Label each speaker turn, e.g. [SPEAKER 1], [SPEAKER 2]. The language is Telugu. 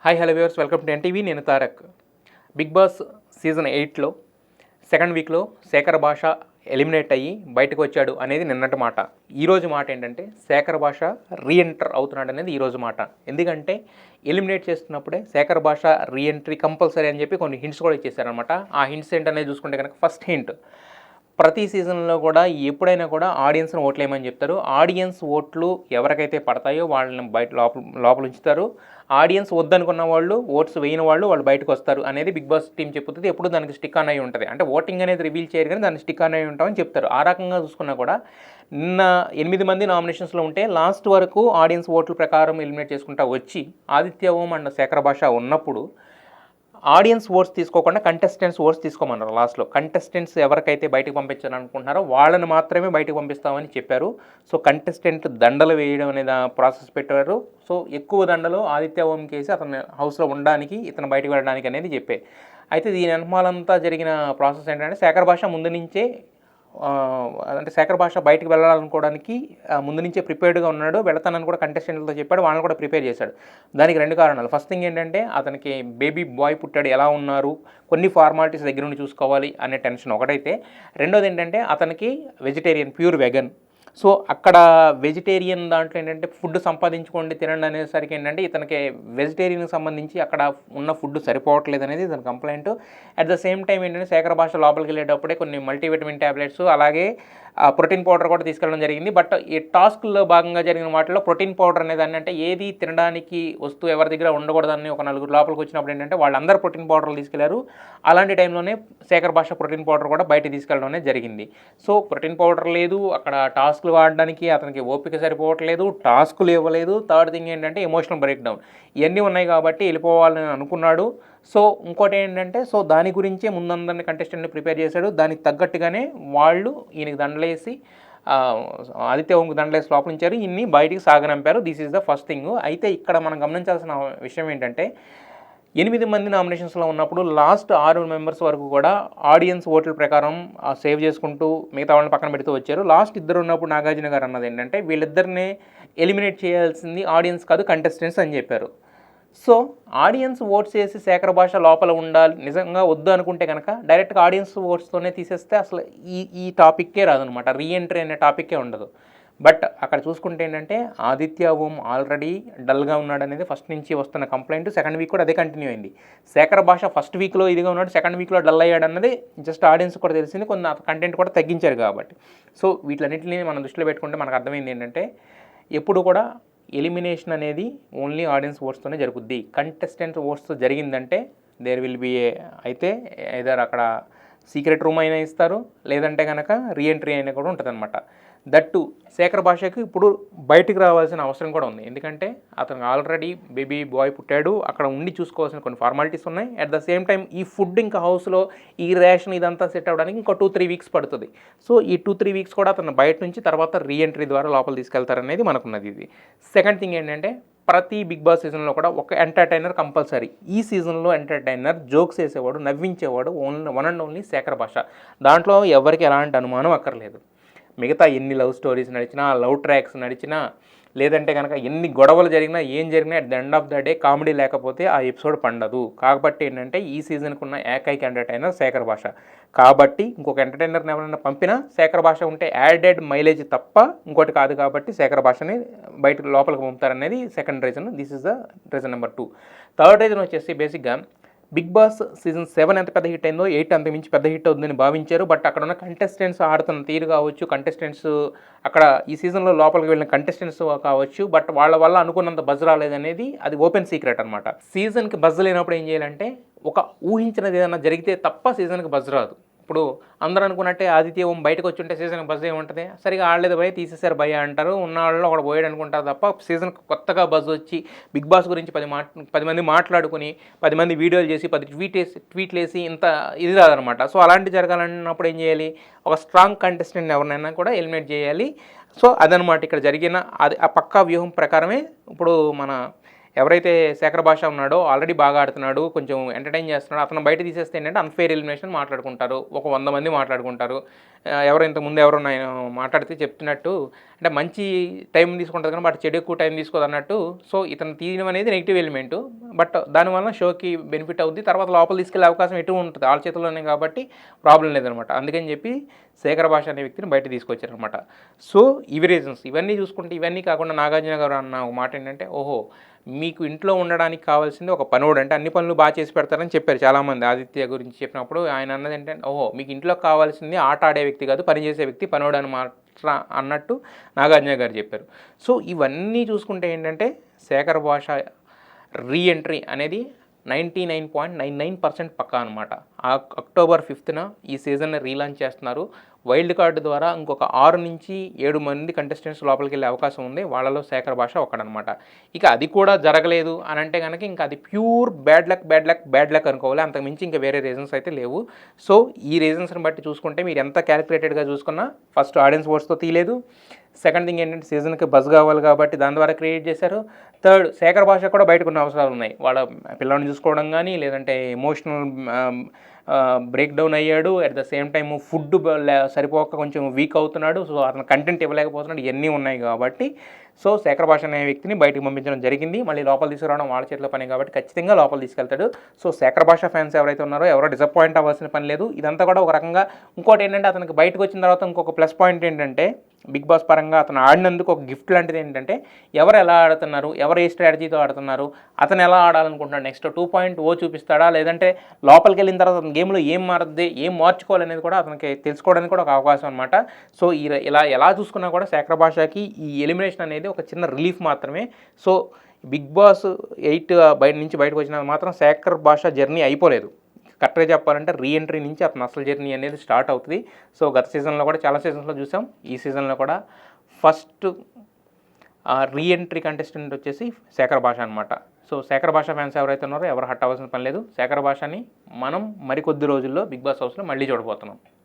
[SPEAKER 1] Hi hello viewers, welcome to NTV. నేను తారక్. బిగ్ బాస్ సీజన్ 8లో సెకండ్ వీక్లో శేఖర్ భాష ఎలిమినేట్ అయ్యి బయటకు వచ్చాడు అనేది నిన్నటి మాట. ఈరోజు మాట ఏంటంటే శేఖర్ భాష రీఎంటర్ అవుతున్నాడు అనేది ఈరోజు మాట. ఎందుకంటే ఎలిమినేట్ చేస్తున్నప్పుడే శేఖర్ భాష రీఎంట్రీ కంపల్సరీ అని చెప్పి కొన్ని హింట్స్ కూడా ఇచ్చేసారనమాట. ఆ హింట్స్ ఏంటనేది చూసుకుంటే కనుక ఫస్ట్ హింట్, ప్రతి సీజన్లో కూడా ఎప్పుడైనా కూడా ఆడియన్స్ని ఓట్లు వేయమని చెప్తారు. ఆడియన్స్ ఓట్లు ఎవరికైతే పడతాయో వాళ్ళని బయట లోపల ఉంచుతారు. ఆడియన్స్ వద్దనుకున్న వాళ్ళు, ఓట్స్ వేయని వాళ్ళు బయటకు వస్తారు అనేది బిగ్ బాస్ టీం చెప్పుతుంది. ఎప్పుడు దానికి స్టిక్ ఆన్ అయి ఉంటుంది. అంటే ఓటింగ్ అనేది రివీల్ చేయరు కానీ దాన్ని స్టిక్ ఆన్ అయి ఉంటామని చెప్తారు. ఆ రకంగా చూసుకున్నా కూడా నిన్న 8 మంది నామినేషన్స్లో ఉంటే లాస్ట్ వరకు ఆడియన్స్ ఓట్ల ప్రకారం ఎలిమినేట్ చేసుకుంటా వచ్చి ఆదిత్య ఓం అండ్ శేఖర్ భాష ఉన్నప్పుడు ఆడియన్స్ ఓట్స్ తీసుకోకుండా కంటెస్టెంట్స్ ఓట్స్ తీసుకోమన్నారు. లాస్ట్లో కంటెస్టెంట్స్ ఎవరికైతే బయటకు పంపించాలనుకుంటున్నారో వాళ్ళని మాత్రమే బయటకు పంపిస్తామని చెప్పారు. సో కంటెస్టెంట్ దండలు వేయడం అనేది ప్రాసెస్ పెట్టారు. సో ఎక్కువ దండలు ఆదిత్య ఓంకి వేసి అతను హౌస్లో ఉండడానికి, ఇతను బయటకు వెళ్ళడానికి అనేది చెప్పాయి. అయితే దీని వెనకాలంతా జరిగిన ప్రాసెస్ ఏంటంటే శేఖర్ భాష ముందు నుంచే అంటే శేఖర్ భాష బయటకు వెళ్ళాలనుకోవడానికి ముందు నుంచే ప్రిపేర్డ్గా ఉన్నాడు. వెళతానని కూడా కంటెస్టెంట్లతో చెప్పాడు, వాళ్ళని కూడా ప్రిపేర్ చేశాడు. దానికి 2 కారణాలు. ఫస్ట్ థింగ్ ఏంటంటే అతనికి బేబీ బాయ్ పుట్టాడు, ఎలా ఉన్నారు, కొన్ని ఫార్మాలిటీస్ దగ్గర నుండి చూసుకోవాలి అనే టెన్షన్ ఒకటైతే, రెండోది ఏంటంటే అతనికి వెజిటేరియన్, ప్యూర్ వెగన్. సో అక్కడ వెజిటేరియన్ దాంట్లో ఏంటంటే ఫుడ్ సంపాదించుకోండి తినండి అనేసరికి ఏంటంటే ఇతనికి వెజిటేరియన్కి సంబంధించి అక్కడ ఉన్న ఫుడ్ సరిపోవట్లేదు అనేది ఇతని complaint. At the same time ఏంటంటే శేఖర్ భాష లోపలికి వెళ్ళేటప్పుడే కొన్ని మల్టీవిటమిన్ ట్యాబ్లెట్స్ అలాగే ప్రోటీన్ పౌడర్ కూడా తీసుకెళ్ళడం జరిగింది. బట్ ఈ టాస్క్లో భాగంగా జరిగిన వాటిలో ప్రోటీన్ పౌడర్ అనేది అంటే ఏది తినడానికి వస్తువు ఎవరి దగ్గర ఉండకూడదని ఒక 4 లోపలికి వచ్చినప్పుడు ఏంటంటే వాళ్ళందరూ ప్రోటీన్ పౌడర్లు తీసుకెళ్లారు. అలాంటి టైంలోనే శేఖర్ భాష ప్రోటీన్ పౌడర్ కూడా బయట తీసుకెళ్ళడం అనేది జరిగింది. సో ప్రోటీన్ పౌడర్ లేదు, అక్కడ టాస్క్లు ఆడడానికి అతనికి ఓపిక సరిపోవట్లేదు, టాస్కులు ఇవ్వలేదు. థర్డ్ థింగ్ ఏంటంటే ఎమోషనల్ బ్రేక్ డౌన్. ఇవన్నీ ఉన్నాయి కాబట్టి వెళ్ళిపోవాలని అనుకున్నాడు. సో ఇంకోటి ఏంటంటే సో దాని గురించే ముందందరిని కంటెస్టెంట్ని ప్రిపేర్ చేశాడు. దానికి తగ్గట్టుగానే వాళ్ళు ఈయనకి దండలేసి ఆదిత్య ఓంకి దండలేసి లోపలించారు, ఇన్ని బయటికి సాగనంపారు. This is the first thing. అయితే ఇక్కడ మనం గమనించాల్సిన విషయం ఏంటంటే 8 మంది నామినేషన్స్లో ఉన్నప్పుడు లాస్ట్ 6 మెంబర్స్ వరకు కూడా ఆడియన్స్ ఓట్ల ప్రకారం సేవ్ చేసుకుంటూ మిగతా వాళ్ళని పక్కన పెడుతూ వచ్చారు. లాస్ట్ 2 ఉన్నప్పుడు నాగార్జున గారు అన్నది ఏంటంటే వీళ్ళిద్దరిని ఎలిమినేట్ చేయాల్సింది ఆడియన్స్ కాదు కంటెస్టెంట్స్ అని చెప్పారు. సో ఆడియన్స్ ఓట్స్ చేసి శేఖర్ భాష లోపల ఉండాలి నిజంగా వద్దు అనుకుంటే కనుక డైరెక్ట్గా ఆడియన్స్ ఓట్స్తోనే తీసేస్తే అసలు ఈ టాపిక్కే రాదనమాట, రీఎంట్రీ అనే టాపిక్కే ఉండదు. బట్ అక్కడ చూసుకుంటే ఏంటంటే ఆదిత్య ఓం ఆల్రెడీ డల్గా ఉన్నాడు అనేది ఫస్ట్ నుంచి వస్తున్న కంప్లైంట్. సెకండ్ వీక్ కూడా అదే కంటిన్యూ అయింది. శేఖర్ భాష ఫస్ట్ వీక్లో ఇదిగా ఉన్నాడు, సెకండ్ వీక్లో డల్ అయ్యాడు అన్నది జస్ట్ ఆడియన్స్ కూడా తెలిసింది. కొన్ని కంటెంట్ కూడా తగ్గించారు కాబట్టి. సో వీటన్నిటిని మనం దృష్టిలో పెట్టుకుంటే మనకు అర్థమైంది ఏంటంటే ఎప్పుడు కూడా ఎలిమినేషన్ అనేది ఓన్లీ ఆడియన్స్ ఓట్స్తోనే జరుగుద్ది. కంటెస్టెంట్స్ ఓట్స్తో జరిగిందంటే దేర్ విల్ బి అయితే ఏదర్ అక్కడ సీక్రెట్ రూమ్ అయినా ఇస్తారు, లేదంటే కనుక రీఎంట్రీ అయినా కూడా ఉంటుంది అనమాట. దట్టు శేఖర్ భాషకి ఇప్పుడు బయటికి రావాల్సిన అవసరం కూడా ఉంది. ఎందుకంటే అతను ఆల్రెడీ బేబీ బాయ్ పుట్టాడు, అక్కడ ఉండి చూసుకోవాల్సిన కొన్ని ఫార్మాలిటీస్ ఉన్నాయి. అట్ ద సేమ్ టైం ఈ ఫుడ్ ఇంకా హౌస్లో ఈ రేషన్ ఇదంతా సెట్ అవ్వడానికి ఇంకో 2-3 వీక్స్ పడుతుంది. సో ఈ 2-3 వీక్స్ కూడా అతను బయట నుంచి తర్వాత రీఎంట్రీ ద్వారా లోపల తీసుకెళ్తారనేది మనకున్నది. ఇది సెకండ్ థింగ్ ఏంటంటే ప్రతి బిగ్ బాస్ సీజన్లో కూడా ఒక ఎంటర్టైనర్ కంపల్సరీ. ఈ సీజన్లో ఎంటర్టైనర్ జోక్స్ వేసేవాడు, నవ్వించేవాడు one and only Shekhar Basha. దాంట్లో ఎవరికి ఎలాంటి అనుమానం అక్కర్లేదు. మిగతా ఎన్ని లవ్ స్టోరీస్ నడిచినా, లవ్ ట్రాక్స్ నడిచినా, లేదంటే కనుక ఎన్ని గొడవలు జరిగినా, ఏం జరిగినా at the end of the day comedy లేకపోతే ఆ ఎపిసోడ్ పండదు. కాబట్టి ఏంటంటే ఈ సీజన్కి ఉన్న ఏకైక ఎంటర్టైనర్ శేఖర్ భాష. కాబట్టి ఇంకొక ఎంటర్టైనర్ని ఎవరైనా పంపినా శేఖర్ భాష ఉంటే యాడెడ్ మైలేజ్ తప్ప ఇంకోటి కాదు. కాబట్టి శేఖర్ భాషని బయటకు లోపలికి పంపుతారనేది second reason. This is the reason number 2. Third reason వచ్చేసి బేసిక్గా బిగ్ బాస్ సీజన్ 7 ఎంత పెద్ద హిట్ అయిందో 8 అంత మించి పెద్ద హిట్ అవుతుందని భావించారు. బట్ అక్కడ ఉన్న కంటెస్టెంట్స్ ఆడుతున్న తీరు కావచ్చు, కంటెస్టెంట్స్ అక్కడ ఈ సీజన్లో లోపలికి వెళ్ళిన కంటెస్టెంట్స్ కావచ్చు, బట్ వాళ్ళ వల్ల అనుకున్నంత బజ్ రాలేదనేది అది ఓపెన్ సీక్రెట్ అనమాట. సీజన్కి బజ్ లేనప్పుడు ఏం చేయాలంటే ఒక ఊహించినది ఏదైనా జరిగితే తప్ప సీజన్కి బజ్ రాదు. ఇప్పుడు అందరూ అనుకున్నట్టే ఆదిత్య ఓం బయటకు వచ్చి ఉంటే సీజన్కి బజ్ ఏముంటుంది, సరిగా ఆడలేదు భయ తీసేశారు భయ అంటారు, ఉన్న వాళ్ళు ఒకటి పోయాడు అనుకుంటారు తప్ప సీజన్కి కొత్తగా బజ్ వచ్చి బిగ్ బాస్ గురించి 10 మంది మాట్లాడుకుని 10 మంది వీడియోలు చేసి 10 ట్వీట్లు వేసి ఇంత ఇది రాదనమాట. సో అలాంటి జరగాలన్నప్పుడు ఏం చేయాలి, ఒక స్ట్రాంగ్ కంటెస్టెంట్ ఎవరినైనా కూడా ఎలిమినేట్ చేయాలి. సో అదనమాట ఇక్కడ జరిగిన అది ఆ పక్కా వ్యూహం ప్రకారమే ఇప్పుడు మన ఎవరైతే శేఖర్ భాష ఉన్నాడో ఆల్రెడీ బాగా ఆడుతున్నాడు, కొంచెం ఎంటర్టైన్ చేస్తున్నాడు, అతను బయట తీసేస్తే ఏంటంటే అన్ఫెయిర్ ఎలిమినేషన్ మాట్లాడుకుంటారు, ఒక 100 మంది మాట్లాడుకుంటారు. ఎవరో ఇంతకుముందు ఎవరో మాట్లాడితే చెప్తున్నట్టు అంటే మంచి టైం తీసుకుంటుంది కానీ బట్ చెడు ఎక్కువ టైం తీసుకోదు అన్నట్టు. సో ఇతను తీయడం అనేది నెగిటివ్ ఎలిమెంటు, బట్ దానివల్ల షోకి బెనిఫిట్ అవుద్ది, తర్వాత లోపల తీసుకెళ్లే అవకాశం ఎటు ఉంటుంది వాళ్ళ చేతుల్లోనే కాబట్టి ప్రాబ్లం లేదనమాట. అందుకని చెప్పి శేఖర్ భాష అనే వ్యక్తిని బయట తీసుకొచ్చారనమాట. సో ఇవి రీజన్స్. ఇవన్నీ చూసుకుంటే ఇవన్నీ కాకుండా నాగార్జున గారు అన్న ఒక మాట ఏంటంటే, ఓహో మీకు ఇంట్లో ఉండడానికి కావాల్సింది ఒక పనోడు, అంటే అన్ని పనులు బాగా చేసి పెడతారని చెప్పారు చాలామంది. ఆదిత్య గురించి చెప్పినప్పుడు ఆయన అన్నది ఏంటంటే, ఓహో మీకు ఇంట్లో కావాల్సింది ఆట ఆడే వ్యక్తి కాదు, పనిచేసే వ్యక్తి, పనోడు అని అన్నట్టు నాగార్జున గారు చెప్పారు. సో ఇవన్నీ చూసుకుంటే ఏంటంటే శేఖర్ భాష రీఎంట్రీ అనేది 99.99% పక్కా అనమాట. అక్టోబర్ 5న ఈ సీజన్ని రీలాంచ్ చేస్తున్నారు. వైల్డ్ కార్డు ద్వారా ఇంకొక 6 నుంచి 7 మంది కంటెస్టెంట్స్ లోపలికి వెళ్ళే అవకాశం ఉంది. వాళ్ళలో శేఖర్ భాష ఒకడనమాట. ఇక అది కూడా జరగలేదు అని అంటే కనుక ఇంకా అది ప్యూర్ బ్యాడ్ లక్ అనుకోవాలి. అంతకుమించి ఇంకా వేరే రీజన్స్ అయితే లేవు. సో ఈ రీజన్స్ని బట్టి చూసుకుంటే మీరు ఎంత క్యాలిక్యులేటెడ్గా చూసుకున్నా ఫస్ట్ ఆడియన్స్ ఓట్స్తో తీయలేదు. సెకండ్ థింగ్ ఏంటంటే సీజన్కి బజ్ కావాలి కాబట్టి దాని ద్వారా క్రియేట్ చేశారు. థర్డ్ శేఖర్ భాష కూడా బయటకున్న అవసరాలు ఉన్నాయి. వాళ్ళ పిల్లల్ని చూసుకోవడం కానీ, లేదంటే ఎమోషనల్ బ్రేక్ డౌన్ అయ్యాడు. At the same time food సరిపోక కొంచెం వీక్ అవుతున్నాడు. సో అతను కంటెంట్ ఇవ్వలేకపోతున్నాడు. ఇవన్నీ ఉన్నాయి కాబట్టి సో శేఖర్ భాష అనే వ్యక్తిని బయటకు పంపించడం జరిగింది. మళ్ళీ లోపల తీసుకురావడం వాళ్ళ చేతిలో పని కాబట్టి ఖచ్చితంగా లోపల తీసుకెళ్తాడు. సో శేఖర్ భాష ఫ్యాన్స్ ఎవరైతే ఉన్నారో ఎవరో డిసప్పాయింట్ అవ్వాల్సిన పని లేదు. ఇదంతా కూడా ఒక రకంగా ఇంకోటి ఏంటంటే అతనికి బయటకు వచ్చిన తర్వాత ఇంకొక ప్లస్ పాయింట్ ఏంటంటే బిగ్ బాస్ పరంగా అతను ఆడినందుకు ఒక గిఫ్ట్ లాంటిది ఏంటంటే ఎవరు ఎలా ఆడుతున్నారు, ఎవరు ఏ స్ట్రాటజీతో ఆడుతున్నారు, అతను ఎలా ఆడాలనుకుంటున్నాడు, నెక్స్ట్ 2.0 చూపిస్తాడా, లేదంటే లోపలికి వెళ్ళిన తర్వాత అతని గేమ్లో ఏం మారుద్ది, ఏం మార్చుకోవాలనేది కూడా అతనికి తెలుసుకోవడానికి కూడా ఒక అవకాశం అనమాట. సో ఇలా ఎలా చూసుకున్నా కూడా శేఖర్ భాషకి ఈ ఎలిమినేషన్ అనేది ఒక చిన్న రిలీఫ్ మాత్రమే. సో బిగ్ బాస్ 8 బయటకు వచ్చిన మాత్రం శేఖర్ భాష జర్నీ అయిపోలేదు. కరెక్ట్గా చెప్పాలంటే రీఎంట్రీ నుంచి అతను అసలు జర్నీ అనేది స్టార్ట్ అవుతుంది. సో గత సీజన్లో కూడా చాలా సీజన్స్లో చూసాం. ఈ సీజన్లో కూడా ఫస్ట్ రీఎంట్రీ కంటెస్టెంట్ వచ్చేసి శేఖర్ భాష అనమాట. సో శేఖర్ భాష ఫ్యాన్స్ ఎవరైతే ఉన్నారో ఎవరు హట్ అవ్వాల్సిన పని లేదు. శేఖర్ భాషని మనం మరికొద్ది రోజుల్లో బిగ్ బాస్ హౌస్లో మళ్ళీ చూడబోతున్నాం.